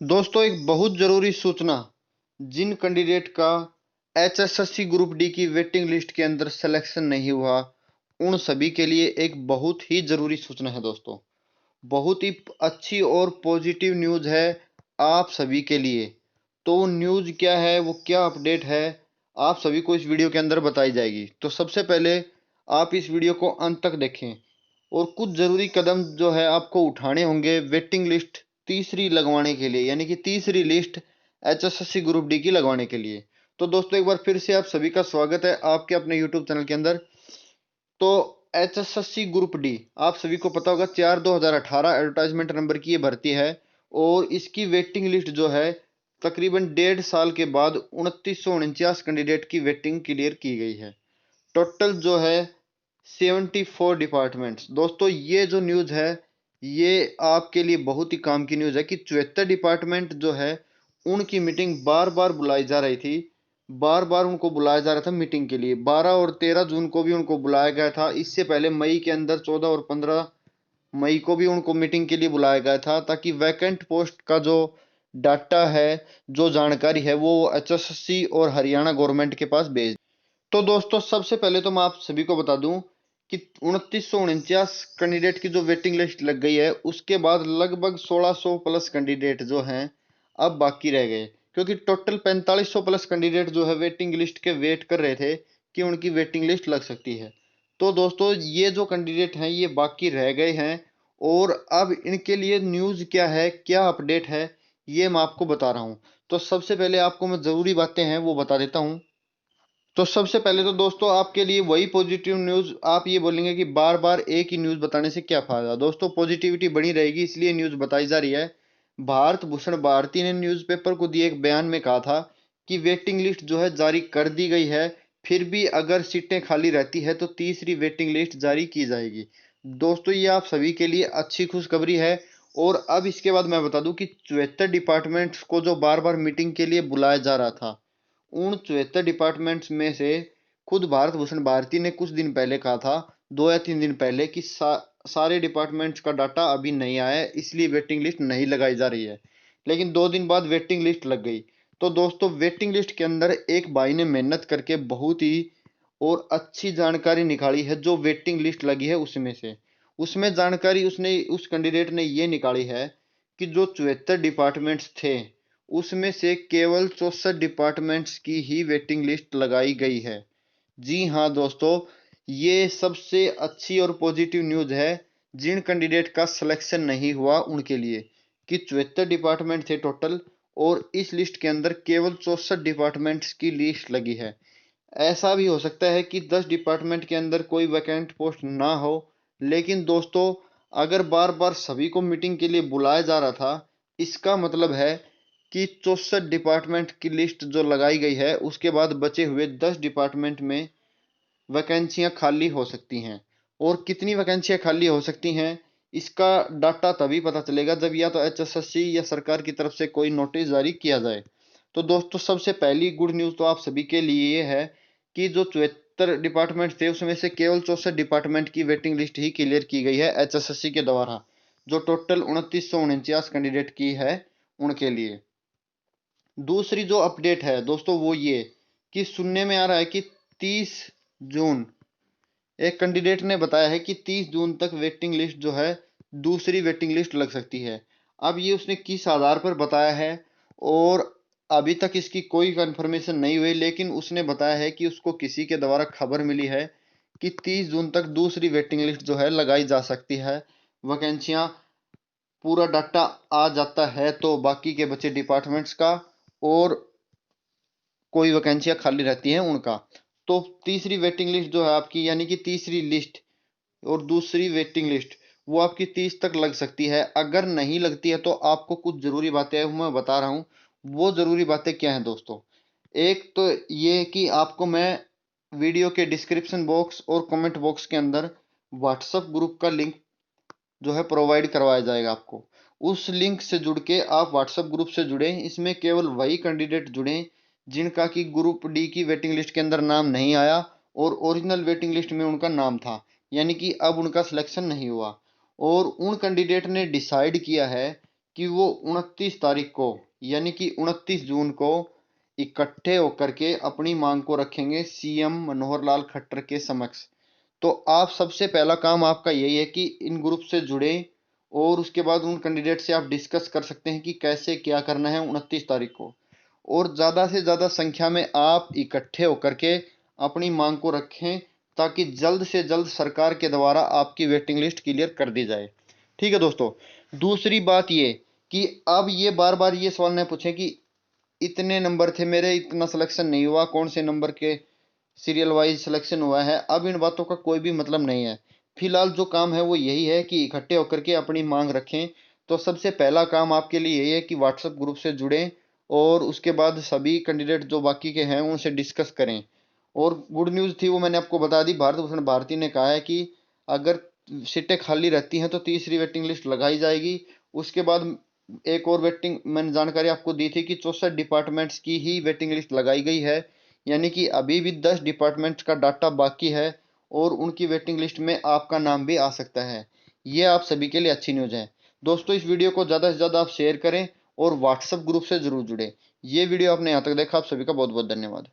दोस्तों, एक बहुत जरूरी सूचना। जिन कैंडिडेट का एचएसएससी ग्रुप डी की वेटिंग लिस्ट के अंदर सिलेक्शन नहीं हुआ, उन सभी के लिए एक बहुत ही जरूरी सूचना है दोस्तों। बहुत ही अच्छी और पॉजिटिव न्यूज़ है आप सभी के लिए। तो वो न्यूज़ क्या है, वो क्या अपडेट है, आप सभी को इस वीडियो के अंदर बताई जाएगी। तो सबसे पहले आप इस वीडियो को अंत तक देखें और कुछ ज़रूरी कदम जो है आपको उठाने होंगे वेटिंग लिस्ट तीसरी लगवाने के लिए, यानी कि तीसरी लिस्ट एचएसएससी ग्रुप डी की लगवाने के लिए। तो दोस्तों, एक बार फिर से आप सभी का स्वागत है आपके अपने यूट्यूब चैनल के अंदर। तो एचएसएससी ग्रुप डी, आप सभी को पता होगा, 4/2018 एडवर्टाइजमेंट नंबर की ये भर्ती है और इसकी वेटिंग लिस्ट जो है तकरीबन 1.5 साल के बाद 2949 कैंडिडेट की वेटिंग क्लियर की गई है। टोटल जो है 74 डिपार्टमेंट्स। दोस्तों, ये जो न्यूज़ है ये आपके लिए बहुत ही काम की न्यूज़ है कि 74 डिपार्टमेंट जो है उनकी मीटिंग बार बार बुलाई जा रही थी। बार बार उनको बुलाया जा रहा था मीटिंग के लिए। 12 और 13 जून को भी उनको बुलाया गया था। इससे पहले मई के अंदर 14 और 15 मई को भी उनको मीटिंग के लिए बुलाया गया था, ताकि वैकेंट पोस्ट का जो डाटा है, जो जानकारी है, वो एचएसएससी और हरियाणा गवर्नमेंट के पास भेज। तो दोस्तों, सबसे पहले तो मैं आप सभी को बता दूं कि 2949 कैंडिडेट की जो वेटिंग लिस्ट लग गई है, उसके बाद लगभग 1600 प्लस कैंडिडेट जो हैं अब बाकी रह गए, क्योंकि टोटल 4500 प्लस कैंडिडेट जो है वेटिंग लिस्ट के वेट कर रहे थे कि उनकी वेटिंग लिस्ट लग सकती है। तो दोस्तों, ये जो कैंडिडेट हैं ये बाकी रह गए हैं और अब इनके लिए न्यूज़ क्या है, क्या अपडेट है, ये मैं आपको बता रहा हूँ। तो सबसे पहले आपको मैं ज़रूरी बातें हैं वो बता देता हूँ। तो सबसे पहले तो दोस्तों आपके लिए वही पॉजिटिव न्यूज़। आप ये बोलेंगे कि बार बार एक ही न्यूज़ बताने से क्या फायदा। दोस्तों, पॉजिटिविटी बनी रहेगी, इसलिए न्यूज़ बताई जा रही है। भारत भूषण भारती ने न्यूज़पेपर को दिए एक बयान में कहा था कि वेटिंग लिस्ट जो है जारी कर दी गई है, फिर भी अगर सीटें खाली रहती है तो तीसरी वेटिंग लिस्ट जारी की जाएगी। दोस्तों, ये आप सभी के लिए अच्छी खुशखबरी है। और अब इसके बाद मैं बता दूं कि 74 डिपार्टमेंट्स को जो बार बार मीटिंग के लिए बुलाया जा रहा था, उन 74 डिपार्टमेंट्स में से खुद भारत भूषण भारती ने कुछ दिन पहले कहा था, 2 या 3 दिन पहले, कि सारे डिपार्टमेंट्स का डाटा अभी नहीं आया है, इसलिए वेटिंग लिस्ट नहीं लगाई जा रही है। लेकिन 2 दिन बाद वेटिंग लिस्ट लग गई। तो दोस्तों, वेटिंग लिस्ट के अंदर एक भाई ने मेहनत करके बहुत ही और अच्छी जानकारी निकाली है। जो वेटिंग लिस्ट लगी है उसमें से, उसमें जानकारी उसने, उस कैंडिडेट ने ये निकाली है कि जो 74 डिपार्टमेंट्स थे उसमें से केवल 64 डिपार्टमेंट्स की ही वेटिंग लिस्ट लगाई गई है। जी हाँ दोस्तों, ये सबसे अच्छी और पॉजिटिव न्यूज़ है जिन कैंडिडेट का सिलेक्शन नहीं हुआ उनके लिए, कि 74 डिपार्टमेंट थे टोटल और इस लिस्ट के अंदर केवल 64 डिपार्टमेंट्स की लिस्ट लगी है। ऐसा भी हो सकता है कि 10 डिपार्टमेंट के अंदर कोई वैकेंट पोस्ट ना हो, लेकिन दोस्तों, अगर बार बार सभी को मीटिंग के लिए बुलाया जा रहा था, इसका मतलब है कि 64 डिपार्टमेंट की लिस्ट जो लगाई गई है उसके बाद बचे हुए 10 डिपार्टमेंट में वैकेंसियां खाली हो सकती हैं। और कितनी वैकेंसियां खाली हो सकती हैं, इसका डाटा तभी पता चलेगा जब या तो एचएसएससी या सरकार की तरफ से कोई नोटिस जारी किया जाए। तो दोस्तों, सबसे पहली गुड न्यूज़ तो आप सभी के लिए ये है कि जो 74 डिपार्टमेंट थे उसमें से केवल 64 डिपार्टमेंट की वेटिंग लिस्ट ही क्लियर की गई है एचएसएससी के द्वारा, जो टोटल 2949 कैंडिडेट की है उनके लिए। दूसरी जो अपडेट है दोस्तों वो ये कि सुनने में आ रहा है कि 30 जून, एक कैंडिडेट ने बताया है कि 30 जून तक वेटिंग लिस्ट जो है, दूसरी वेटिंग लिस्ट लग सकती है। अब ये उसने किस आधार पर बताया है और अभी तक इसकी कोई कंफर्मेशन नहीं हुई, लेकिन उसने बताया है कि उसको किसी के द्वारा खबर मिली है कि 30 जून तक दूसरी वेटिंग लिस्ट जो है लगाई जा सकती है। वैकेंसियां, पूरा डाटा आ जाता है तो बाकी के बचे डिपार्टमेंट्स का और कोई वैकेंसियां खाली रहती हैं उनका। तो तीसरी वेटिंग लिस्ट जो है आपकी, यानी कि तीसरी लिस्ट और दूसरी वेटिंग लिस्ट, वो आपकी 30 तक लग सकती है। अगर नहीं लगती है तो आपको कुछ ज़रूरी बातें मैं बता रहा हूँ। वो ज़रूरी बातें क्या हैं दोस्तों? एक तो ये कि आपको मैं वीडियो के डिस्क्रिप्शन बॉक्स और कमेंट बॉक्स के अंदर व्हाट्सएप ग्रुप का लिंक जो है प्रोवाइड करवाया जाएगा आपको। उस लिंक से जुड़ के आप व्हाट्सएप ग्रुप से जुड़े। इसमें केवल वही कैंडिडेट जुड़े जिनका कि ग्रुप डी की वेटिंग लिस्ट के अंदर नाम नहीं आया और ओरिजिनल वेटिंग लिस्ट में उनका नाम था, यानी कि अब उनका सिलेक्शन नहीं हुआ। और उन कैंडिडेट ने डिसाइड किया है कि वो 29 तारीख को यानी कि 29 जून को इकट्ठे होकर के अपनी मांग को रखेंगे सीएम मनोहर लाल खट्टर के समक्ष। तो आप सबसे पहला काम आपका यही है कि इन ग्रुप से जुड़े और उसके बाद उन कैंडिडेट से आप डिस्कस कर सकते हैं कि कैसे क्या करना है 29 तारीख को। और ज़्यादा से ज़्यादा संख्या में आप इकट्ठे होकर के अपनी मांग को रखें ताकि जल्द से जल्द सरकार के द्वारा आपकी वेटिंग लिस्ट क्लियर कर दी जाए। ठीक है दोस्तों। दूसरी बात ये कि अब ये बार बार ये सवाल न पूछें कि इतने नंबर थे मेरे, इतना सिलेक्शन नहीं हुआ, कौन से नंबर के सीरियल वाइज सिलेक्शन हुआ है। अब इन बातों का कोई भी मतलब नहीं है। फिलहाल जो काम है वो यही है कि इकट्ठे होकर के अपनी मांग रखें। तो सबसे पहला काम आपके लिए यही है कि व्हाट्सएप ग्रुप से जुड़ें और उसके बाद सभी कैंडिडेट जो बाकी के हैं उनसे डिस्कस करें। और गुड न्यूज़ थी वो मैंने आपको बता दी, भारत भूषण भारती ने कहा है कि अगर सीटें खाली रहती हैं तो तीसरी वेटिंग लिस्ट लगाई जाएगी। उसके बाद एक और वेटिंग मैंने जानकारी आपको दी थी कि 64 डिपार्टमेंट्स की ही वेटिंग लिस्ट लगाई गई है, यानी कि अभी भी 10 डिपार्टमेंट्स का डाटा बाकी है और उनकी वेटिंग लिस्ट में आपका नाम भी आ सकता है। ये आप सभी के लिए अच्छी न्यूज़ है। दोस्तों, इस वीडियो को ज़्यादा से ज़्यादा आप शेयर करें और व्हाट्सएप ग्रुप से ज़रूर जुड़ें। ये वीडियो आपने यहाँ तक देखा, आप सभी का बहुत बहुत धन्यवाद।